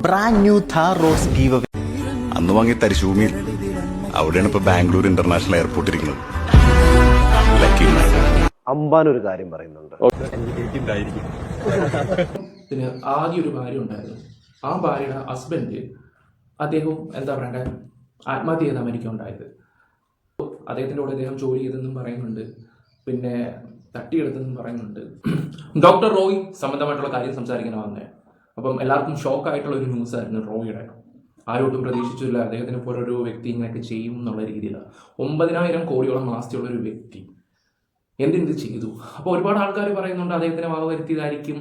Brand new Thar Rose giveaway. അന്ന് വാങ്ങിയ തരിശൂമിയിൽ അവിടെയാണ് ഇപ്പൊ ബാംഗ്ലൂർ ഇന്റർനാഷണൽ എയർപോർട്ട് ഇരിക്കുന്നത്. അമ്പാനൊരു കാര്യം പറയുന്നുണ്ട്. പിന്നെ ആദ്യം ഒരു ഭാര്യ ഉണ്ടായിരുന്നു. ആ ഭാര്യയുടെ ഹസ്ബൻഡ് അദ്ദേഹവും എന്താ പറയണ്ടേ ആത്മഹത്യ ചെയ്ത് അമേരിക്ക ഉണ്ടായത്. അദ്ദേഹത്തിൻ്റെ കൂടെ അദ്ദേഹം ജോലി ചെയ്തെന്നും പറയുന്നുണ്ട്, പിന്നെ തട്ടിയെടുത്തെന്നും പറയുന്നുണ്ട്. ഡോക്ടർ റോയ് സംബന്ധമായിട്ടുള്ള കാര്യം സംസാരിക്കണം വന്നേ. അപ്പം എല്ലാവർക്കും ഷോക്കായിട്ടുള്ള ഒരു ന്യൂസ് ആയിരുന്നു റോയിയുടെ. ആരോട്ടും പ്രതീക്ഷിച്ചില്ല അദ്ദേഹത്തിനെ പോലെ ഒരു വ്യക്തി ഇങ്ങനെയൊക്കെ ചെയ്യും എന്നുള്ള രീതിയിലാണ്. 9,000 കോടിയോളം ആസ്തിയുള്ള ഒരു വ്യക്തി എന്തിനിത് ചെയ്തു. അപ്പോൾ ഒരുപാട് ആൾക്കാർ പറയുന്നുണ്ട് അദ്ദേഹത്തിനെ വക വരുത്തിയതായിരിക്കും,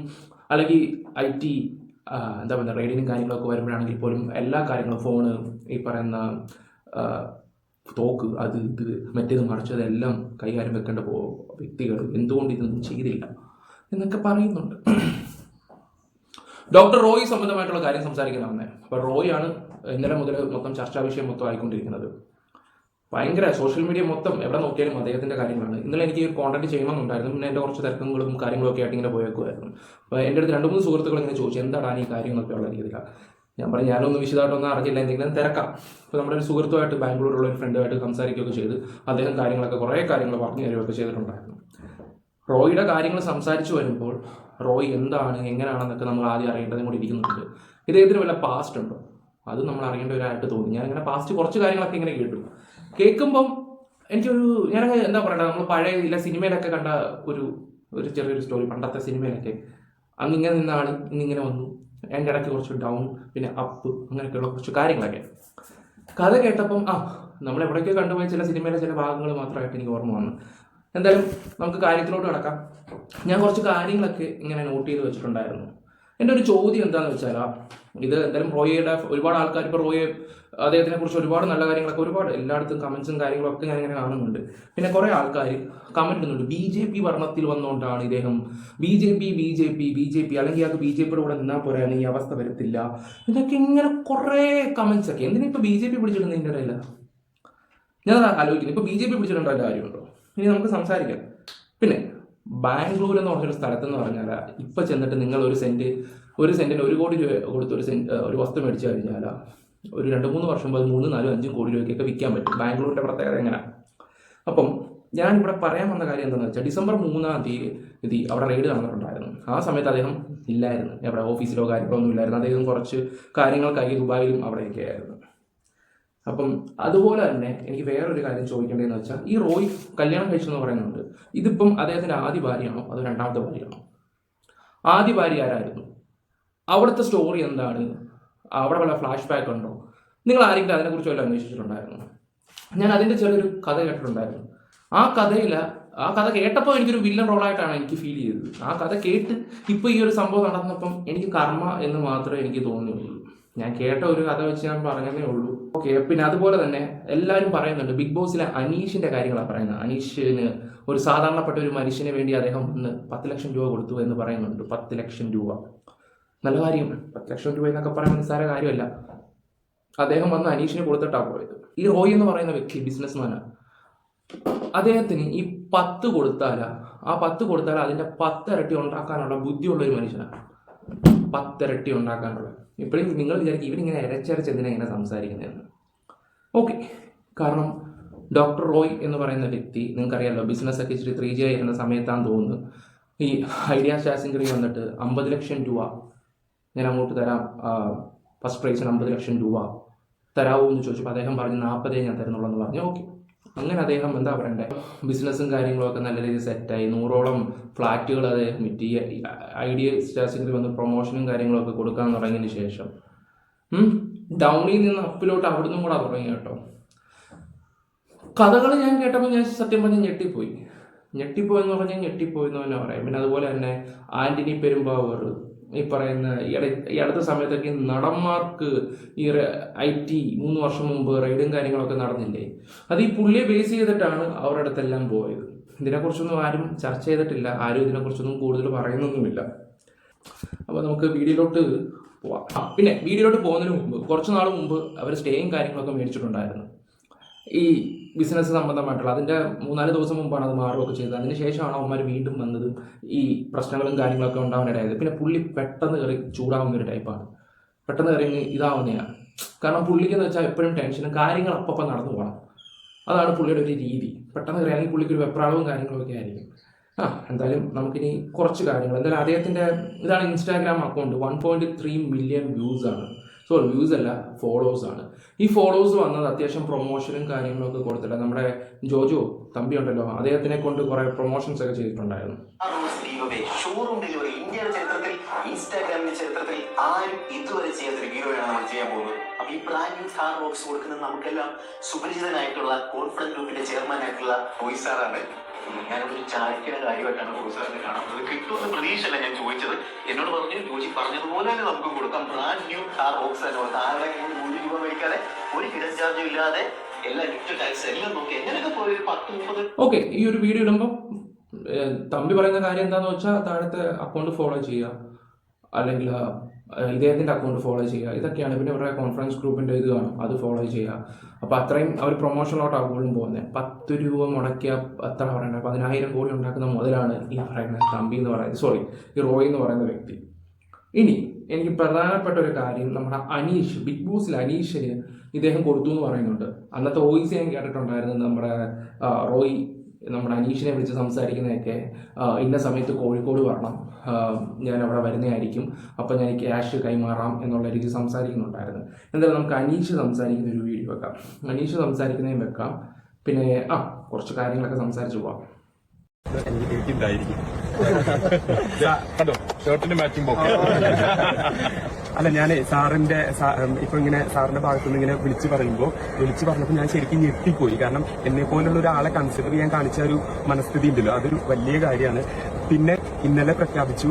അല്ലെങ്കിൽ IT എന്താ പറയുക റേഡിയനും കാര്യങ്ങളൊക്കെ വരുമ്പോഴാണെങ്കിൽ പോലും എല്ലാ കാര്യങ്ങളും ഫോണ്, ഈ പറയുന്ന തോക്ക്, അത് ഇത് മറ്റേത് മറിച്ചതെല്ലാം കൈകാര്യം വെക്കേണ്ട വ്യക്തികൾ എന്തുകൊണ്ട് ഇതൊന്നും ചെയ്തില്ല എന്നൊക്കെ പറയുന്നുണ്ട്. ഡോക്ടർ റോയ് സംബന്ധമായിട്ടുള്ള കാര്യം സംസാരിക്കാനാവുന്നേ. അപ്പോൾ റോയ് ആണ് ഇന്നലെ മുതൽ മൊത്തം ചർച്ചാ വിഷയം മൊത്തം ആയിക്കൊണ്ടിരിക്കുന്നത്. ഭയങ്കര സോഷ്യൽ മീഡിയ മൊത്തം എവിടെ നോക്കിയാലും അദ്ദേഹത്തിൻ്റെ കാര്യങ്ങളാണ്. ഇന്നലെ എനിക്ക് കോണ്ടന്റ് ചെയ്യണമെന്നുണ്ടായിരുന്നു, പിന്നെ എൻ്റെ കുറച്ച് തിരക്കങ്ങളും കാര്യങ്ങളൊക്കെ ആയിട്ട് ഇങ്ങനെ പോയേക്കുമായിരുന്നു. അപ്പോൾ എൻ്റെ അടുത്ത് 2-3 സുഹൃത്തുക്കൾ ഇങ്ങനെ ചോദിച്ചു എന്താണ് ഈ കാര്യങ്ങളൊക്കെ ഉള്ള രീതിയിലാണ്. ഞാൻ പറഞ്ഞു ഞാനൊന്നും വിശദമായിട്ടൊന്നും അറിഞ്ഞില്ല, എന്തെങ്കിലും തിരക്കാം. അപ്പോൾ നമ്മുടെ ഒരു സുഹൃത്തുമായിട്ട് ബാംഗ്ലൂരുള്ള ഒരു ഫ്രണ്ടുമായിട്ട് സംസാരിക്കുകയൊക്കെ ചെയ്ത് അദ്ദേഹം കാര്യങ്ങളൊക്കെ കുറേ കാര്യങ്ങൾ പറഞ്ഞു തരുകയൊക്കെ ചെയ്തിട്ടുണ്ടായിരുന്നു. റോയിയുടെ കാര്യങ്ങൾ സംസാരിച്ചു വരുമ്പോൾ റോയ് എന്താണ് എങ്ങനെയാണെന്നൊക്കെ നമ്മൾ ആദ്യം അറിയേണ്ടതും കൂടി ഇരിക്കുന്നുണ്ട്. ഇദ്ദേഹത്തിന് വല്ല പാസ്റ്റ് ഉണ്ടോ അത് നമ്മൾ അറിയേണ്ടവരായിട്ട് തോന്നി. ഞാൻ ഇങ്ങനെ പാസ്റ്റ് കുറച്ച് കാര്യങ്ങളൊക്കെ ഇങ്ങനെ കേൾക്കുമ്പം ഞാൻ എന്താ പറയണ്ട, നമ്മൾ പഴയ ഇല്ല സിനിമയിലൊക്കെ കണ്ട ഒരു ചെറിയൊരു സ്റ്റോറി. പണ്ടത്തെ സിനിമയിലൊക്കെ അന്നിങ്ങനെ നിന്ന ആൾ ഇന്നിങ്ങനെ വന്നു, എൻ്റെ ഇടയ്ക്ക് കുറച്ച് ഡൗൺ, പിന്നെ അപ്പ്, അങ്ങനെയൊക്കെയുള്ള കുറച്ച് കാര്യങ്ങളൊക്കെ കഥ കേട്ടപ്പം നമ്മളെവിടേക്കോ കണ്ടുപോയ ചില സിനിമയിലെ ചില ഭാഗങ്ങൾ മാത്രമായിട്ട് എനിക്ക് ഓർമ്മ വന്നു. എന്തായാലും നമുക്ക് കാര്യത്തിലോട്ട് കിടക്കാം. ഞാൻ കുറച്ച് കാര്യങ്ങളൊക്കെ ഇങ്ങനെ നോട്ട് ചെയ്ത് വെച്ചിട്ടുണ്ടായിരുന്നു. എൻ്റെ ഒരു ചോദ്യം എന്താണെന്ന് വെച്ചാൽ, ഇത് എന്തായാലും റോയിയുടെ ഒരുപാട് ആൾക്കാർ ഇപ്പോൾ അദ്ദേഹത്തിനെ കുറിച്ച് ഒരുപാട് നല്ല കാര്യങ്ങളൊക്കെ ഒരുപാട് എല്ലായിടത്തും കമൻസും കാര്യങ്ങളൊക്കെ ഞാൻ ഇങ്ങനെ കാണുന്നുണ്ട്. പിന്നെ കുറേ ആൾക്കാർ കമൻറ്റ് ഇടുന്നുണ്ട് BJP ഭരണത്തിൽ വന്നുകൊണ്ടാണ് ഇദ്ദേഹം BJP അല്ലെങ്കിൽ അത് BJPയുടെ കൂടെ നിന്നാൽ പോരാണ് ഈ അവസ്ഥ വരത്തില്ല ഇതൊക്കെ ഇങ്ങനെ കുറേ കമൻസ് ഒക്കെ. എന്തിനാ ഇപ്പോൾ BJP പിടിച്ചിടുന്നതിൻ്റെ ഇടയില്ല ഞാൻ ആലോചിക്കുന്നു. ഇപ്പോൾ BJP പിടിച്ചിട്ടുണ്ടോ എല്ലാ കാര്യമുണ്ടോ? ഇനി നമുക്ക് സംസാരിക്കാം. പിന്നെ ബാംഗ്ലൂർ എന്ന് പറഞ്ഞൊരു സ്ഥലത്തെന്ന് പറഞ്ഞാൽ ഇപ്പം ചെന്നിട്ട് നിങ്ങൾ ഒരു സെൻറ്റിന് 1 കോടി രൂപ കൊടുത്ത് ഒരു വസ്തു മേടിച്ചു കഴിഞ്ഞാൽ ഒരു 2-3 വർഷം 3-4-5 കോടി രൂപയ്ക്കൊക്കെ വിൽക്കാൻ പറ്റും. ബാംഗ്ലൂരിൻ്റെ പ്രത്യേകത എങ്ങനെയാണ്? അപ്പം ഞാനിവിടെ പറയാൻ വന്ന കാര്യം എന്താണെന്ന് വെച്ചാൽ, ഡിസംബർ 3-ാം തീയതി അവിടെ റെയ്ഡ് നടന്നിട്ടുണ്ടായിരുന്നു. ആ സമയത്ത് അദ്ദേഹം ഇല്ലായിരുന്നു, എവിടെ ഓഫീസിലോ കാര്യങ്ങളോ ഒന്നും ഇല്ലായിരുന്നു. അദ്ദേഹം കുറച്ച് കാര്യങ്ങൾക്കായി ദുബായിലും അവിടെയൊക്കെ ആയിരുന്നു. അപ്പം അതുപോലെ തന്നെ എനിക്ക് വേറൊരു കാര്യം ചോദിക്കേണ്ടതെന്ന് വെച്ചാൽ, ഈ റോയ് കല്യാണം കഴിച്ചെന്ന് പറയുന്നുണ്ട്. ഇതിപ്പം അദ്ദേഹത്തിൻ്റെ ആദ്യ ഭാര്യയാണോ അതോ രണ്ടാമത്തെ ഭാര്യയാണോ? ആദ്യ ഭാര്യ ആരായിരുന്നു? അവിടുത്തെ സ്റ്റോറി എന്താണ്? അവിടെ വല്ല ഫ്ലാഷ് ബാക്ക് ഉണ്ടോ? നിങ്ങൾ ആരെങ്കിലും അതിനെക്കുറിച്ച് വല്ല അന്വേഷിച്ചിട്ടുണ്ടായിരുന്നു? ഞാൻ അതിൻ്റെ ചെറിയൊരു കഥ കേട്ടിട്ടുണ്ടായിരുന്നു. ആ കഥ കേട്ടപ്പോൾ എനിക്കൊരു വില്ലൻ റോളായിട്ടാണ് എനിക്ക് ഫീൽ ചെയ്തത്. ആ കഥ കേട്ട് ഇപ്പോൾ ഈ ഒരു സംഭവം നടന്നപ്പം എനിക്ക് കർമ്മ എന്ന് മാത്രമേ എനിക്ക് തോന്നിയുള്ളൂ. ഞാൻ കേട്ട ഒരു കഥ വെച്ച് ഞാൻ പറഞ്ഞതേ ഉള്ളൂ. ഓക്കെ. പിന്നെ അതുപോലെ തന്നെ എല്ലാവരും പറയുന്നുണ്ട്, ബിഗ് ബോസിലെ അനീഷിൻ്റെ കാര്യങ്ങളാണ് പറയുന്നത്. അനീഷിന് ഒരു സാധാരണപ്പെട്ട ഒരു മനുഷ്യന് വേണ്ടി അദ്ദേഹം വന്ന് 10 ലക്ഷം രൂപ കൊടുത്തു എന്ന് പറയുന്നുണ്ട്. 10 ലക്ഷം രൂപ നല്ല കാര്യം. 10 ലക്ഷം രൂപ എന്നൊക്കെ പറയുന്നത് നിസ്സാര കാര്യമല്ല. അദ്ദേഹം വന്ന് അനീഷിന് കൊടുത്തിട്ടാണ് പോയത്. ഈ റോയ് എന്ന് പറയുന്ന വ്യക്തി ബിസിനസ്മാനാണ്. അദ്ദേഹത്തിന് ഈ 10 കൊടുത്താൽ അതിൻ്റെ 10 ഇരട്ടി ഉണ്ടാക്കാനുള്ള ബുദ്ധിയുള്ള ഒരു മനുഷ്യനാണ്. 10 ഇരട്ടി ഉണ്ടാക്കാനുള്ള. ഇപ്പോഴും നിങ്ങൾ വിചാരിക്കും ഇവരിങ്ങനെ ഇരച്ചരച്ച് എന്തിനാ ഇങ്ങനെ സംസാരിക്കുന്നതെന്ന്. ഓക്കെ. കാരണം ഡോക്ടർ റോയ് എന്ന് പറയുന്ന വ്യക്തി നിങ്ങൾക്കറിയാമല്ലോ, ബിസിനസ്സൊക്കെ ഇച്ചിരി 3G ആയിരുന്ന സമയത്താണെന്ന് തോന്നുന്നു ഈ ഐഡിയ സ്റ്റാസിങ്കറി വന്നിട്ട് 50 ലക്ഷം രൂപ ഞാൻ അങ്ങോട്ട് തരാം, ഫസ്റ്റ് പ്രൈസിന് 50 ലക്ഷം രൂപ തരാമോ എന്ന് ചോദിച്ചപ്പോൾ അദ്ദേഹം പറഞ്ഞു 40 ഞാൻ തരുന്നുള്ളൂ എന്ന് പറഞ്ഞു. ഓക്കെ. അങ്ങനെ അദ്ദേഹം എന്താ പറയണ്ടേ, ബിസിനസ്സും കാര്യങ്ങളൊക്കെ നല്ല രീതിയിൽ സെറ്റായി. 100ഓളം ഫ്ലാറ്റുകൾ അദ്ദേഹം വിറ്റ്. ഐഡിയ സ്റ്റാസിൽ വന്ന് പ്രൊമോഷനും കാര്യങ്ങളൊക്കെ കൊടുക്കാൻ തുടങ്ങിയതിന് ശേഷം ഡൗണിൽ നിന്ന് അപ്പിലോട്ട് അവിടുന്ന് കൂടെ തുടങ്ങി കേട്ടോ. കഥകൾ ഞാൻ കേട്ടപ്പോൾ ഞാൻ സത്യം പറഞ്ഞ് ഞെട്ടിപ്പോയെന്ന് തന്നെ പറയാം. പിന്നെ അതുപോലെ തന്നെ ആന്റണി പെരുമ്പാവൂർ, ഈ പറയുന്ന ഈ അടുത്ത സമയത്തൊക്കെ നടന്മാർക്ക് ഈ IT 3 വർഷം മുമ്പ് റെയ്ഡും കാര്യങ്ങളൊക്കെ നടന്നില്ലേ, അത് ഈ പുള്ളിയെ ബേസ് ചെയ്തിട്ടാണ് അവരുടെ അടുത്തെല്ലാം പോയത്. ഇതിനെക്കുറിച്ചൊന്നും ആരും ചർച്ച ചെയ്തിട്ടില്ല, ആരും ഇതിനെക്കുറിച്ചൊന്നും കൂടുതൽ പറയുന്നൊന്നുമില്ല. അപ്പോൾ നമുക്ക് വീഡിയോയിലോട്ട് പോവാം. പിന്നെ വീഡിയോയിലോട്ട് പോകുന്നതിന് മുമ്പ് കുറച്ച് നാൾ മുമ്പ് അവർ സ്റ്റേയും കാര്യങ്ങളൊക്കെ മേടിച്ചിട്ടുണ്ടായിരുന്നു. ഈ ബിസിനസ് സംബന്ധമായിട്ടുള്ള അതിൻ്റെ 3-4 ദിവസം മുമ്പാണ് അത് മാറുകയൊക്കെ ചെയ്തത്. അതിന് ശേഷമാണ് അവന്മാർ വീണ്ടും വന്നത്, ഈ പ്രശ്നങ്ങളും കാര്യങ്ങളൊക്കെ ഉണ്ടാവാനിടയായത്. പിന്നെ പുള്ളി പെട്ടെന്ന് കയറി ചൂടാവുന്നൊരു ടൈപ്പാണ്. പെട്ടെന്ന് ഇറങ്ങി ഇതാവുന്നതാണ്. കാരണം പുള്ളിക്കെന്ന് വെച്ചാൽ എപ്പോഴും ടെൻഷനും കാര്യങ്ങൾ അപ്പം നടന്നു പോകണം. അതാണ് പുള്ളിയുടെ ഒരു രീതി. പെട്ടെന്ന് ഇറങ്ങി പുള്ളിക്ക് ഒരു വെപ്രാളവും കാര്യങ്ങളൊക്കെ ആയിരിക്കും. എന്തായാലും നമുക്കിനി കുറച്ച് കാര്യങ്ങൾ, എന്തായാലും അദ്ദേഹത്തിൻ്റെ ഇതാണ് ഇൻസ്റ്റാഗ്രാം അക്കൗണ്ട് 1.3 മില്യൺ വ്യൂസ് ആണ്. വ്യൂസ് അല്ല, ഫോളോവേഴ്സ് ആണ്. ഈ ഫോളോവേഴ്സ് വന്നത് അത്യാവശ്യം പ്രൊമോഷനും കാര്യങ്ങളൊക്കെ കൊടുത്തിട്ട് നമ്മുടെ ജോജോ തമ്പി ഉണ്ടല്ലോ, അദ്ദേഹത്തിനെ കൊണ്ട് കുറെ പ്രൊമോഷൻസ് ഒക്കെ ചെയ്തിട്ടുണ്ടായിരുന്നു. ഷോറൂം ഡെലിവറി ഇന്ത്യയുടെ ചരിത്രത്തിൽ, ഇൻസ്റ്റാഗ്രാമിന്റെ ചരിത്രത്തിൽ ആരും ഇതുവരെ ചെയ്യാത്തൊരു വീഡിയോയാണ് നമ്മൾ ചെയ്യാൻ പോകുന്നത്. അപ്പൊ ഈ ബ്രാൻഡ് ന്യൂ കാർ ബോക്സ് കൊടുക്കുന്നത് നമുക്കെല്ലാം സുപരിചിതനായിട്ടുള്ള കോൺഫിഡൻസ് ഗ്രൂപ്പിന്റെ ചെയർമാൻ ആയിട്ടുള്ള റോയ് സാറാണ്. ഞാനൊരു ചാരിറ്റിയുടെ കാര്യമായിട്ടാണ് റോയ് സാറിനെ കാണുന്നത്. കിട്ടുമെന്ന് പ്രതീക്ഷയല്ല ഞാൻ ചോദിച്ചത്. എന്നോട് പറഞ്ഞു ജോജി പറഞ്ഞതുപോലെ തന്നെ നമുക്ക് കൊടുക്കാം ബ്രാൻഡ് ന്യൂ കാർ ബോക്സ് തന്നെ കൊടുക്കാം. ആരുടെ കയ്യിൽ 100 രൂപ മേടിക്കാതെ, ഒരു ഹിഡൻ ചാർജും ഇല്ലാതെ, എല്ലാ ലിഫ്റ്റ് ടാക്സ് എല്ലാം നോക്കി എങ്ങനെയൊക്കെ പോയി 10-30. ഓക്കെ, ഈ ഒരു വീഡിയോ ഇടുമ്പോൾ തമ്പി പറയുന്ന കാര്യം എന്താണെന്ന് വെച്ചാൽ താഴത്തെ അക്കൗണ്ട് ഫോളോ ചെയ്യുക, അല്ലെങ്കിൽ ഇദ്ദേഹത്തിൻ്റെ അക്കൗണ്ട് ഫോളോ ചെയ്യുക, ഇതൊക്കെയാണ്. പിന്നെ അവരുടെ കോൺഫറൻസ് ഗ്രൂപ്പിൻ്റെ ഇത് കാണും, അത് ഫോളോ ചെയ്യുക. അപ്പോൾ അത്രയും അവർ പ്രൊമോഷനിലോട്ടാണ് കൂടുതലും പോകുന്നത്. 10 രൂപ മുടക്കിയ എത്ര പറയുന്നത് 10,000 കോടി ഉണ്ടാക്കുന്ന മുതലാണ് ഈ പറയുന്ന തമ്പി എന്ന് പറയുന്നത്, ഈ റോയ് എന്ന് പറയുന്ന വ്യക്തി. ഇനി എനിക്ക് പ്രധാനപ്പെട്ട ഒരു കാര്യം, നമ്മുടെ അനീഷ്, ബിഗ് ബോസിൽ അനീഷിന് ഇദ്ദേഹം കൊടുത്തു എന്ന് പറയുന്നുണ്ട്. അന്നത്തെ OIC ഞാൻ കേട്ടിട്ടുണ്ടായിരുന്നു, നമ്മുടെ റോയ് നമ്മുടെ അനീഷിനെ വിളിച്ച് സംസാരിക്കുന്നതൊക്കെ, ഇന്ന സമയത്ത് കോഴിക്കോട് വരണം, ഞാൻ അവിടെ വരുന്നതായിരിക്കും, അപ്പം ഞാൻ ക്യാഷ് കൈമാറാം എന്നുള്ള രീതി സംസാരിക്കുന്നുണ്ടായിരുന്നു. എന്തായാലും നമുക്ക് അനീഷ് സംസാരിക്കുന്ന ഒരു വീഡിയോ വെക്കാം. അനീഷ് സംസാരിക്കുന്നതും വെക്കാം, പിന്നെ കുറച്ച് കാര്യങ്ങളൊക്കെ സംസാരിച്ചു പോവാം. അല്ല, ഞാനേ സാറിന്റെ ഇപ്പൊ ഇങ്ങനെ സാറിന്റെ ഭാഗത്തുനിന്ന് ഇങ്ങനെ വിളിച്ചു പറഞ്ഞപ്പോൾ ഞാൻ ശരിക്കും ഞെട്ടിപ്പോയി. കാരണം എന്നെ പോലുള്ള ഒരാളെ കൺസിഡർ ചെയ്യാൻ കാണിച്ച ഒരു മനസ്ഥിതി ഉണ്ടല്ലോ, അതൊരു വലിയ കാര്യമാണ്. പിന്നെ ഇന്നലെ പ്രഖ്യാപിച്ചു,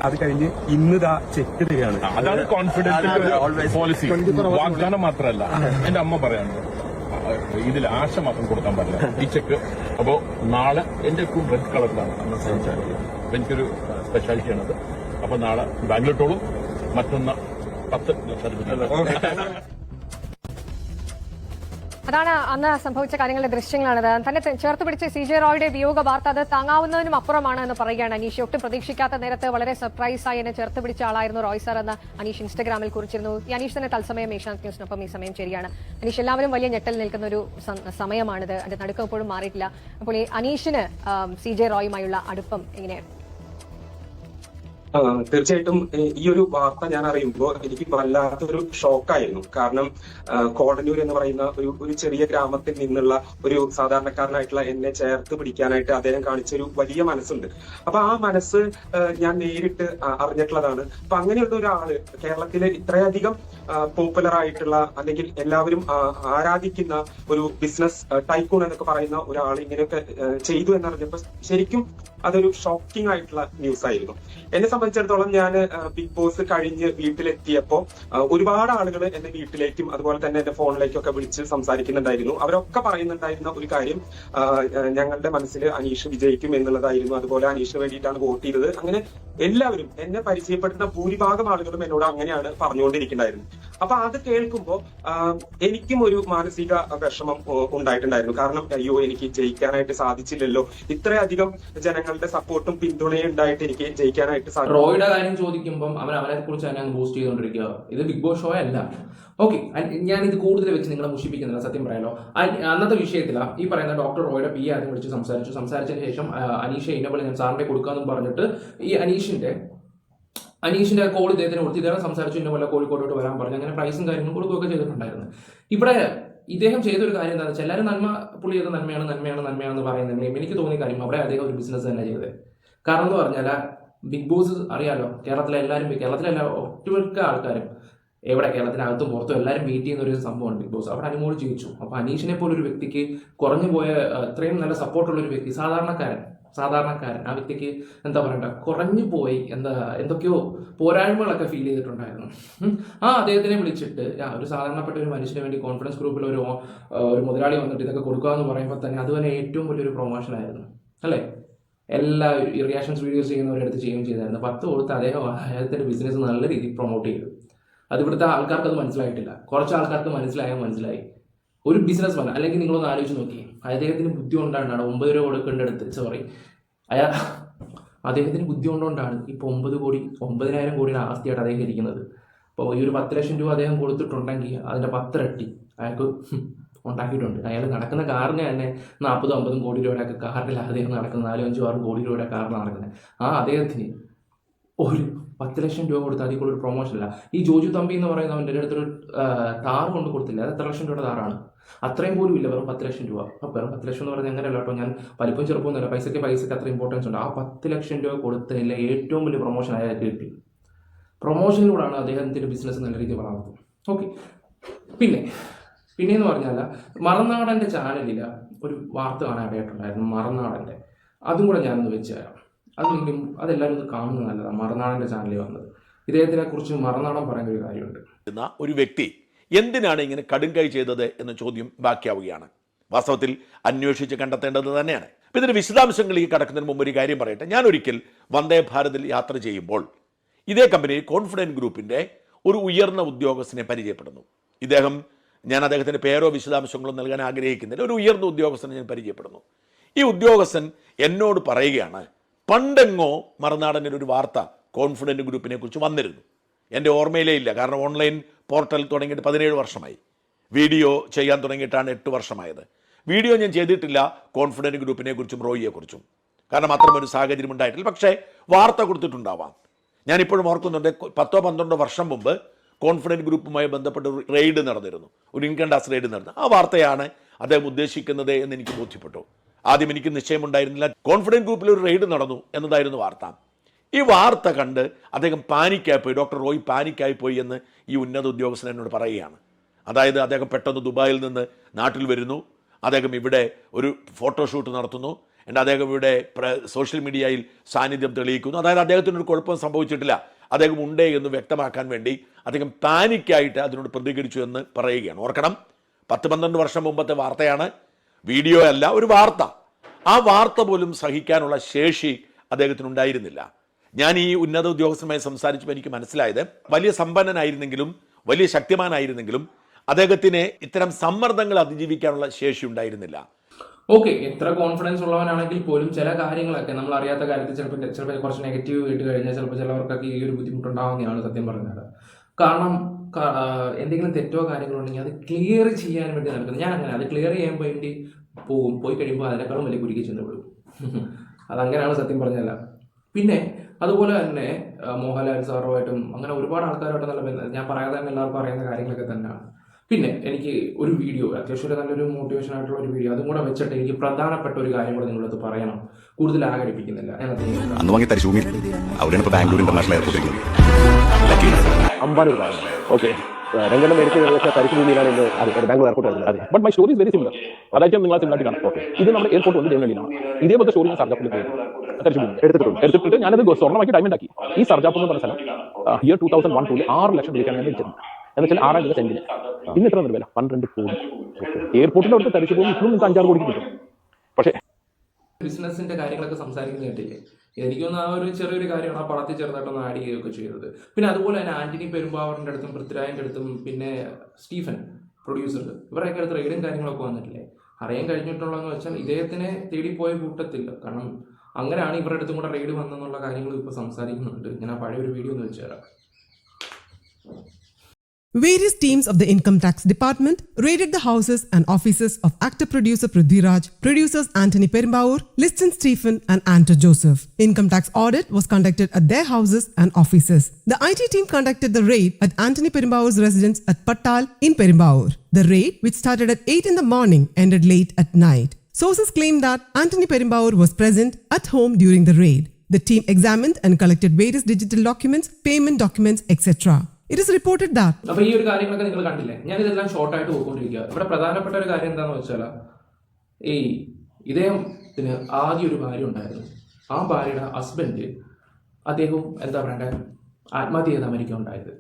അത് കഴിഞ്ഞ് ഇന്ന് ചെക്ക് തരികയാണ്. അതാണ് കോൺഫിഡൻസ് പോളിസി. വാഗ്ദാനം മാത്രമല്ല, എന്റെ അമ്മ പറയാനുണ്ട്, ഇതിൽ ആശ മാത്രം കൊടുക്കാൻ പാടില്ല ഈ ചെക്ക്. അപ്പോ നാളെ എന്റെ എപ്പോഴും റെഡ് കളറിലാണ് അന്ന് സഹിച്ചാൽ എനിക്കൊരു സ്പെഷ്യാലിറ്റിയാണത്. അപ്പൊ നാളെ ബാങ്കിലിട്ടോളും, മറ്റൊന്ന് 10 ലക്ഷം. അതാണ് അന്ന് സംഭവിച്ച കാര്യങ്ങളുടെ ദൃശ്യങ്ങളാണിത്. തന്നെ ചേർത്ത് പിടിച്ച CJ റോയുടെ വിയോഗ വാർത്ത അത് താങ്ങാവുന്നതിനും അപ്പുറമാണ് എന്ന് പറയുകയാണ് അനീഷ്. ഒട്ടും പ്രതീക്ഷിക്കാത്ത നേരത്ത് വളരെ സർപ്രൈസായി എന്നെ ചേർത്ത് പിടിച്ച ആളായിരുന്നു റോയ് സാർ എന്ന് അനീഷ് ഇൻസ്റ്റഗ്രാമിൽ കുറിച്ചിരുന്നു. ഈ അനീഷ് തന്നെ തത്സമയം ഏഷ്യാനെറ്റ് ന്യൂസിനൊപ്പം ഈ സമയം ശരിയാണ്. അനീഷ്, എല്ലാവരും വലിയ ഞെട്ടൽ നിൽക്കുന്ന ഒരു സമയമാണിത്. അതിന്റെ നടുക്കം എപ്പോഴും മാറിയിട്ടില്ല. അപ്പോൾ ഈ അനീഷിന് CJ റോയുമായുള്ള അടുപ്പം എങ്ങനെയാണ്? തീർച്ചയായിട്ടും ഈ ഒരു വാർത്ത ഞാൻ അറിയുമ്പോൾ എനിക്ക് വല്ലാത്തൊരു ഷോക്കായിരുന്നു. കാരണം കോടന്നൂർ എന്ന് പറയുന്ന ഒരു ചെറിയ ഗ്രാമത്തിൽ നിന്നുള്ള ഒരു സാധാരണക്കാരനായിട്ടുള്ള എന്നെ ചേർത്ത് പിടിക്കാനായിട്ട് അദ്ദേഹം കാണിച്ചൊരു വലിയ മനസ്സുണ്ട്. അപ്പൊ ആ മനസ്സ് ഞാൻ നേരിട്ട് അറിഞ്ഞിട്ടുള്ളതാണ്. അപ്പൊ അങ്ങനെയുള്ള ഒരാള് കേരളത്തിലെ ഇത്രയധികം പോപ്പുലർ ആയിട്ടുള്ള, അല്ലെങ്കിൽ എല്ലാവരും ആരാധിക്കുന്ന ഒരു ബിസിനസ് ടൈക്കൂൺ എന്നൊക്കെ പറയുന്ന ഒരാൾ ഇങ്ങനെയൊക്കെ ചെയ്തു എന്നറിഞ്ഞപ്പോൾ ശരിക്കും അതൊരു ഷോക്കിംഗ് ആയിട്ടുള്ള ന്യൂസ് ആയിരുന്നു. എന്നെ സംബന്ധിച്ചിടത്തോളം ഞാൻ ബിഗ് ബോസ് കഴിഞ്ഞ് വീട്ടിലെത്തിയപ്പോ ഒരുപാട് ആളുകൾ എന്റെ വീട്ടിലേക്കും അതുപോലെ തന്നെ എന്റെ ഫോണിലേക്കും ഒക്കെ വിളിച്ച് സംസാരിക്കുന്നുണ്ടായിരുന്നു. അവരൊക്കെ പറയുന്നുണ്ടായിരുന്ന ഒരു കാര്യം, ഞങ്ങളുടെ മനസ്സിൽ അനീഷ് വിജയിക്കും എന്നുള്ളതായിരുന്നു. അതുപോലെ അനീഷിന് വേണ്ടിയിട്ടാണ് വോട്ട് ചെയ്തത്. അങ്ങനെ എല്ലാവരും, എന്നെ പരിചയപ്പെടുന്ന ഭൂരിഭാഗം ആളുകളും എന്നോട് അങ്ങനെയാണ് പറഞ്ഞുകൊണ്ടിരിക്കുന്നുണ്ടായിരുന്നത്. അപ്പൊ അത് കേൾക്കുമ്പോൾ എനിക്കും ഒരു മാനസിക വിഷമം ഉണ്ടായിട്ടുണ്ടായിരുന്നു. കാരണം അയ്യോ, എനിക്ക് ജയിക്കാനായിട്ട് സാധിച്ചില്ലല്ലോ, ഇത്രയധികം ജനങ്ങളുടെ സപ്പോർട്ടും പിന്തുണയും ഉണ്ടായിട്ട് എനിക്ക് ജയിക്കാനായിട്ട് സാധിക്കും. റോയുടെ കാര്യം ചോദിക്കുമ്പോൾ അവനെ കുറിച്ച് തന്നെ ബൂസ്റ്റ് ചെയ്തുകൊണ്ടിരിക്കുക. ഇത് ബിഗ് ബോസ് ഷോ അല്ല. ഓക്കെ, ഞാൻ ഇത് കൂടുതൽ വെച്ച് നിങ്ങളെ മുഷിപ്പിക്കുന്നില്ല, സത്യം പറയാലോ. അന്നത്തെ വിഷയത്തിലാണ് ഈ പറയുന്ന ഡോക്ടർ റോയുടെ PA ആദ്യം വിളിച്ച് സംസാരിച്ചതിന് ശേഷം അനീഷ ഇന്നപ്പോൾ ഞാൻ സാറിനെ കൊടുക്കാമെന്ന് പറഞ്ഞിട്ട് ഈ അനീഷിന്റെ കോൾ ഇദ്ദേഹത്തിന് കൊടുത്ത് ഇദ്ദേഹം സംസാരിച്ചു, ഇന്ന പോലെ കോഴിക്കോട്ടോട്ട് വരാൻ പറഞ്ഞു. അങ്ങനെ പ്രൈസും കാര്യങ്ങളും കൊടുക്കുകയൊക്കെ ചെയ്തിട്ടുണ്ടായിരുന്നു. ഇവിടെ ഇദ്ദേഹം ചെയ്തൊരു കാര്യം എന്താണെന്ന് വെച്ചാൽ, എല്ലാവരും പുള്ളി ചെയ്ത് നന്മയാണെന്ന് പറയുന്നുണ്ടെങ്കിൽ എനിക്ക് തോന്നിയ കാര്യം അവിടെ അദ്ദേഹം ഒരു ബിസിനസ് തന്നെ ചെയ്തത്. കാരണം എന്ന് പറഞ്ഞാൽ ബിഗ് ബോസ് അറിയാലോ, കേരളത്തിലെ ഒട്ടുമിക്ക ആൾക്കാരും കേരളത്തിനകത്തും പുറത്തും എല്ലാവരും വെയിറ്റ് ചെയ്യുന്ന ഒരു സംഭവമാണ് ബിഗ് ബോസ്. അവിടെ അനുമോൾ ജയിച്ചു. അപ്പോൾ അനീഷിനെ പോലൊരു വ്യക്തിക്ക് കുറഞ്ഞു പോയ ഇത്രയും നല്ല സപ്പോർട്ടുള്ള ഒരു വ്യക്തി, സാധാരണക്കാരൻ ആ വ്യക്തിക്ക് എന്താ പറയണ്ട, കുറഞ്ഞു പോയി, എന്തൊക്കെയോ പോരായ്മകളൊക്കെ ഫീൽ ചെയ്തിട്ടുണ്ടായിരുന്നു. അദ്ദേഹത്തിനെ വിളിച്ചിട്ട് ഒരു സാധാരണപ്പെട്ട ഒരു മനുഷ്യന് വേണ്ടി കോൺഫറൻസ് ഗ്രൂപ്പിൽ ഒരു മുതലാളി വന്നിട്ട് ഇതൊക്കെ കൊടുക്കുക എന്ന് പറയുമ്പോൾ തന്നെ അതുപോലെ ഏറ്റവും വലിയൊരു പ്രൊമോഷനായിരുന്നു അല്ലേ. എല്ലാ റിയാക്ഷൻസ് വീഡിയോസ് ചെയ്യുന്നവരടുത്ത് ചെയ്യുകയും ചെയ്തായിരുന്നു. 10 കൊടുത്ത് അദ്ദേഹത്തിന്റെ ബിസിനസ് നല്ല രീതിയിൽ പ്രൊമോട്ട് ചെയ്തു. അത് ഇവിടുത്തെ ആൾക്കാർക്ക് അത് മനസ്സിലായിട്ടില്ല. കുറച്ച് ആൾക്കാർക്ക് മനസ്സിലായി. ഒരു ബിസിനസ് മാൻ, അല്ലെങ്കിൽ നിങ്ങളൊന്ന് ആലോചിച്ച് നോക്കി, അദ്ദേഹത്തിന് ബുദ്ധി കൊണ്ടാണ് 9 രൂപ കൊടുക്കേണ്ടടുത്ത് അദ്ദേഹത്തിന് ബുദ്ധി കൊണ്ടുകൊണ്ടാണ് ഇപ്പോൾ 9,000 കോടിയുടെ ആസ്തിയായിട്ട് അദ്ദേഹം ഇരിക്കുന്നത്. അപ്പോൾ ഈ ഒരു 10 ലക്ഷം രൂപ അദ്ദേഹം കൊടുത്തിട്ടുണ്ടെങ്കിൽ അതിൻ്റെ 10 ഇരട്ടി അയാൾക്ക് ഉണ്ടാക്കിയിട്ടുണ്ട്. അയാൾ നടക്കുന്ന കാറിന് തന്നെ 40-50 കോടി രൂപയുടെ കാറിൽ അദ്ദേഹം നടക്കുന്നത്, 4-5-6 കോടി രൂപയുടെ കാറിലാണ് നടക്കുന്നത്. ആ അദ്ദേഹത്തിന് ഒരു 10 ലക്ഷം രൂപ കൊടുത്ത് അതിൽ കൂടെ ഒരു പ്രൊമോഷനില്ല. ഈ ജോജു തമ്പി എന്ന് പറയുന്നവൻ്റെ അടുത്തൊരു താറ് കൊണ്ട് കൊടുത്തില്ല, അത് എത്ര ലക്ഷം രൂപയുടെ താറാണ്? അത്രയും പോലും ഇല്ല, വെറും 10 ലക്ഷം രൂപ. അപ്പോൾ വെറും 10 ലക്ഷം എന്ന് പറഞ്ഞാൽ എങ്ങനെയല്ല കേട്ടോ, ഞാൻ വലിപ്പം ചെറുപ്പമൊന്നുമില്ല, പൈസയ്ക്ക് അത്ര ഇമ്പോർട്ടൻസ് ഉണ്ട്. ആ 10 ലക്ഷം രൂപ കൊടുത്തതില്ല ഏറ്റവും വലിയ പ്രൊമോഷൻ അയാൾക്ക് കിട്ടി. പ്രൊമോഷനിലൂടെയാണ് അദ്ദേഹത്തിൻ്റെ ബിസിനസ് നല്ല രീതിയിൽ വളർന്നത്. ഓക്കെ, പിന്നെയെന്ന് പറഞ്ഞാൽ മറനാടൻ്റെ ചാനലിൽ ഒരു വാർത്ത കാണാനായിട്ടുണ്ടായിരുന്നു, മറനാടൻ്റെ. അതും കൂടെ ഞാനൊന്ന് വെച്ച് തരാം. അതെല്ലാവരും ഒന്ന് കാണുന്നത് നല്ലതാണ്. മറനാടൻ്റെ ചാനലിൽ വന്നത് ഇദ്ദേഹത്തിനെ കുറിച്ച് മറനാടൻ പറയുന്ന ഒരു കാര്യമുണ്ട്. ഒരു വ്യക്തി എന്തിനാണ് ഇങ്ങനെ കടുംകൈ ചെയ്തത് എന്ന ചോദ്യം ബാക്കിയാവുകയാണ്. വാസ്തവത്തിൽ അന്വേഷിച്ച് കണ്ടെത്തേണ്ടത് തന്നെയാണ്. അപ്പം ഇതിൻ്റെ വിശദാംശങ്ങളിലേക്ക് കടക്കുന്നതിന് മുമ്പ് ഒരു കാര്യം പറയട്ടെ. ഞാൻ ഒരിക്കൽ വന്ദേ ഭാരതിൽ യാത്ര ചെയ്യുമ്പോൾ ഇതേ കമ്പനി കോൺഫിഡൻറ്റ് ഗ്രൂപ്പിൻ്റെ ഒരു ഉയർന്ന ഉദ്യോഗസ്ഥനെ പരിചയപ്പെടുന്നു. ഞാൻ അദ്ദേഹത്തിൻ്റെ പേരോ വിശദാംശങ്ങളോ നൽകാൻ ആഗ്രഹിക്കുന്നില്ല. ഒരു ഉയർന്ന ഉദ്യോഗസ്ഥനെ ഞാൻ പരിചയപ്പെടുന്നു. ഈ ഉദ്യോഗസ്ഥൻ എന്നോട് പറയുകയാണ്, പണ്ടെങ്ങോ മറുനാടനിൽ ഒരു വാർത്ത കോൺഫിഡൻറ്റ് ഗ്രൂപ്പിനെ കുറിച്ച് വന്നിരുന്നു. എൻ്റെ ഓർമ്മയിലേ ഇല്ല, കാരണം ഓൺലൈൻ പോർട്ടൽ തുടങ്ങിയിട്ട് 17 വർഷമായി. വീഡിയോ ചെയ്യാൻ തുടങ്ങിയിട്ടാണ് 8 വർഷമായത്. വീഡിയോ ഞാൻ ചെയ്തിട്ടില്ല കോൺഫിഡൻറ്റ് ഗ്രൂപ്പിനെ കുറിച്ചും റോയിയെക്കുറിച്ചും, കാരണം അത്തരമൊരു സാഹചര്യം ഉണ്ടായിട്ടില്ല. പക്ഷേ വാർത്ത കൊടുത്തിട്ടുണ്ടാവാം. ഞാനിപ്പോഴും ഓർക്കുന്നുണ്ട്, 10-12 വർഷം മുമ്പ് കോൺഫിഡൻറ്റ് ഗ്രൂപ്പുമായി ബന്ധപ്പെട്ട ഒരു റെയ്ഡ് നടന്നിരുന്നു, ഒരു ഇൻകം ടാക്സ് റെയ്ഡ് നടന്നു. ആ വാർത്തയാണ് അദ്ദേഹം ഉദ്ദേശിക്കുന്നത് എന്ന് എനിക്ക് ബോധ്യപ്പെട്ടു. ആദ്യം എനിക്ക് നിശ്ചയമുണ്ടായിരുന്നില്ല. കോൺഫിഡൻറ്റ് ഗ്രൂപ്പിൽ ഒരു റെയ്ഡ് നടന്നു എന്നതായിരുന്നു വാർത്ത. ഈ വാർത്ത കണ്ട് അദ്ദേഹം പാനിക്കായിപ്പോയി, ഡോക്ടർ റോയ് പാനിക്കായിപ്പോയി എന്ന് ഈ ഉന്നത ഉദ്യോഗസ്ഥൻ എന്നോട് പറയുകയാണ്. അതായത് അദ്ദേഹം പെട്ടെന്ന് ദുബായിൽ നിന്ന് നാട്ടിൽ വരുന്നു, അദ്ദേഹം ഇവിടെ ഒരു ഫോട്ടോഷൂട്ട് നടത്തുന്നു, എന്നിട്ട് അദ്ദേഹം ഇവിടെ സോഷ്യൽ മീഡിയയിൽ സാന്നിധ്യം തെളിയിക്കുന്നു. അതായത് അദ്ദേഹത്തിനൊരു കുഴപ്പം സംഭവിച്ചിട്ടില്ല, അദ്ദേഹം ഉണ്ട് എന്ന് വ്യക്തമാക്കാൻ വേണ്ടി അദ്ദേഹം പാനിക്കായിട്ട് അതിനോട് പ്രതികരിച്ചു എന്ന് പറയുകയാണ്. ഓർക്കണം, 10-12 വർഷം മുമ്പത്തെ വാർത്തയാണ്, വീഡിയോ അല്ല, ഒരു വാർത്ത. ആ വാർത്ത പോലും സഹിക്കാനുള്ള ശേഷി അദ്ദേഹത്തിനുണ്ടായിരുന്നില്ല. ഞാൻ ഈ ഉന്നത ഉദ്യോഗസ്ഥരുമായി സംസാരിച്ചപ്പോൾ എനിക്ക് മനസ്സിലായത്, വലിയ സമ്പന്നനായിരുന്നെങ്കിലും വലിയ ശക്തിമാനായിരുന്നെങ്കിലും അദ്ദേഹത്തിന് ഇത്തരം സമ്മർദ്ദങ്ങൾ അതിജീവിക്കാനുള്ള ശേഷി ഉണ്ടായിരുന്നില്ല. ഓക്കെ, എത്ര കോൺഫിഡൻസ് ഉള്ളവനാണെങ്കിൽ പോലും ചില കാര്യങ്ങളൊക്കെ നമ്മൾ അറിയാത്ത കാര്യത്തിൽ ചിലപ്പോൾ കുറച്ച് നെഗറ്റീവ് കേട്ട് കഴിഞ്ഞാൽ ചിലവർക്കൊക്കെ ഈ ഒരു ബുദ്ധിമുട്ടുണ്ടാവുന്നതാണ് സത്യം പറഞ്ഞത്. കാരണം എന്തെങ്കിലും തെറ്റോ കാര്യങ്ങളോ ഉണ്ടെങ്കിൽ അത് ക്ലിയർ ചെയ്യാൻ വേണ്ടി നടക്കുന്നത്. ഞാൻ അങ്ങനെ അത് ക്ലിയർ ചെയ്യാൻ വേണ്ടി പോയി കഴിയുമ്പോൾ അതിനേക്കാളും വലിയ കുരുക്കി ചെന്ന് വിടും. അതങ്ങനെയാണ് സത്യം പറഞ്ഞല്ല. പിന്നെ അതുപോലെ തന്നെ മോഹൻലാൽ സാറുമായിട്ടും അങ്ങനെ ഒരുപാട് ആൾക്കാരുമായിട്ട് നല്ല ബന്ധം, ഞാൻ പറയാതെ തന്നെ എല്ലാവർക്കും അറിയുന്ന കാര്യങ്ങളൊക്കെ തന്നെയാണ്. പിന്നെ എനിക്ക് ഒരു വീഡിയോ, അത്യാവശ്യം നല്ലൊരു മോട്ടിവേഷൻ ആയിട്ടുള്ള ഒരു വീഡിയോ, അതും കൂടെ വെച്ചിട്ട് എനിക്ക് പ്രധാനപ്പെട്ട ഒരു കാര്യം കൂടെ നിങ്ങളടുത്ത് പറയണം. കൂടുതൽ ആഘടിപ്പിക്കുന്നില്ല. അന്ന് വാങ്ങി തരിശൂമി അവിടെയാണ് ഇപ്പൊ ബാംഗ്ലൂർ ഇന്റർനാഷണൽ എയർപോർട്ടിൽ അമ്പാനൊരു കാര്യം. ഓക്കെ, രംഗം മേടിച്ച് തരിശുഭൂമിയിലാണ് ഇന്ന് ബാംഗ്ലൂർ എയർപോർട്ട് വരുന്നത്. അതെ, but my story is very similar. അതായത് നിങ്ങൾ സിമിലായിട്ട് കാണാം. ഓക്കെ, ഇത് നമ്മുടെ എയർപോർട്ട് വന്ന് ജനുവലിലാണ്. ഇതേപോലത്തെ സ്റ്റോറി ഞാൻ സർജാപ്പിൽ എടുത്തിട്ട് ഞാനത് സ്വർണ്ണമാക്കി ഡയമണ്ട് ആക്കി. ഈ സർജാപ്പ് എന്ന് പറഞ്ഞ സ്ഥലം ഇയർ 2001 6 ലക്ഷം രൂപയ്ക്കാണ് ഞാൻ വെച്ചത്. എന്നുവെച്ചാൽ 6 രൂപ സെന്റിന്. ഇന്ന് എത്ര വില? 12 കോടി. എയർപോർട്ടിന്റെ അവിടുത്തെ തരിശുഭൂമി ഇപ്പോഴും നിങ്ങൾക്ക് 5-6 കോടിക്ക് കിട്ടും. പക്ഷേ ബിസിനസിന്റെ കാര്യങ്ങളൊക്കെ സംസാരിക്കുന്ന കേട്ടില്ലേ, എനിക്കൊന്ന് ആ ഒരു ചെറിയൊരു കാര്യമാണ് ആ പടത്തിൽ ചെറുതായിട്ടൊന്ന് ആഡ് ചെയ്യുകയൊക്കെ ചെയ്തത്. പിന്നെ അതുപോലെ തന്നെ ആന്റണി പെരുമ്പാവൂരിന്റെ അടുത്തും പൃഥ്വിരാജിന്റെ അടുത്തും പിന്നെ സ്റ്റീഫൻ പ്രൊഡ്യൂസർ, ഇവരൊക്കെ അടുത്ത് റെയ്ഡും കാര്യങ്ങളൊക്കെ വന്നിട്ടില്ലേ. അറിയാൻ കഴിഞ്ഞിട്ടുള്ളതെന്ന് വെച്ചാൽ ഇദ്ദേഹത്തിനെ തേടിപ്പോയ കൂട്ടത്തില്ല. കാരണം അങ്ങനെയാണ് ഇവരുടെ അടുത്തും കൂടെ റെയ്ഡ് വന്നെന്നുള്ള കാര്യങ്ങൾ ഇപ്പോൾ സംസാരിക്കുന്നുണ്ട്. ഞാൻ ആ പഴയൊരു വീഡിയോ ഒന്ന് വെച്ചു തരാം. Various teams of the Income Tax Department raided the houses and offices of actor-producer Prithvi Raj, producers Anthony Perumbavoor, Liston Stephen and Anto Joseph. Income tax audit was conducted at their houses and offices. The IT team conducted the raid at Anthony Perumbavoor's residence at Pattal in Perumbavoor. The raid, which started at 8 in the morning, ended late at night. Sources claim that Anthony Perumbavoor was present at home during the raid. The team examined and collected various digital documents, payment documents, etc. It is reported that. അപ്പോൾ ഈ ഒരു കാര്യങ്ങളൊക്കെ നിങ്ങൾ കണ്ടില്ലേ, ഞാനിതെല്ലാം ഷോർട്ടായിട്ട് പോയിക്കൊണ്ടിരിക്കുക. ഇവിടെ പ്രധാനപ്പെട്ട ഒരു കാര്യം എന്താണെന്ന് വെച്ചാൽ, ഇദ്ദേഹത്തിന് ആദ്യം ഒരു ഭാര്യ ഉണ്ടായിരുന്നു. ആ ഭാര്യയുടെ ഹസ്ബൻഡ് അദ്ദേഹം എന്താ പറയണ്ടേ, ആത്മഹത്യ ചെയ്ത് അമേരിക്ക ഉണ്ടായത്.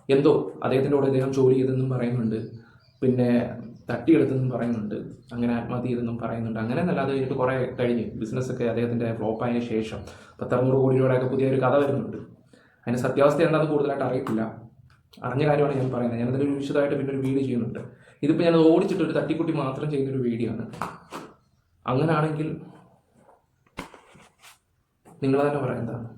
എന്തോ അദ്ദേഹത്തിൻ്റെ കൂടെ അദ്ദേഹം ജോലി ചെയ്തെന്നും പറയുന്നുണ്ട്, പിന്നെ തട്ടിയെടുത്തെന്നും പറയുന്നുണ്ട്, അങ്ങനെ ആത്മഹത്യ ചെയ്തെന്നും പറയുന്നുണ്ട്. അങ്ങനെ എന്നല്ലാതെ കഴിഞ്ഞിട്ട് കുറേ കഴിഞ്ഞ് ബിസിനസ്സൊക്കെ അദ്ദേഹത്തിൻ്റെ ഫ്ലോപ്പായതിനു ശേഷം 100-600 കോടി രൂപയുടെയൊക്കെ പുതിയൊരു കഥ വരുന്നുണ്ട്. അതിൻ്റെ സത്യാവസ്ഥ എന്താണെന്ന് കൂടുതലായിട്ട് അറിയത്തില്ല. അറിഞ്ഞ കാര്യമാണ് ഞാൻ പറയുന്നത്. ഞാനതിലൊരു വിശദമായിട്ട് പിന്നെ ഒരു വീഡിയോ ചെയ്യുന്നുണ്ട്. ഇതിപ്പോൾ ഞാനത് ഓടിച്ചിട്ട് ഒരു തട്ടിക്കുട്ടി മാത്രം ചെയ്യുന്നൊരു വീഡിയോ ആണ്. അങ്ങനെയാണെങ്കിൽ നിങ്ങൾ തന്നെ പറയാം എന്താണ്.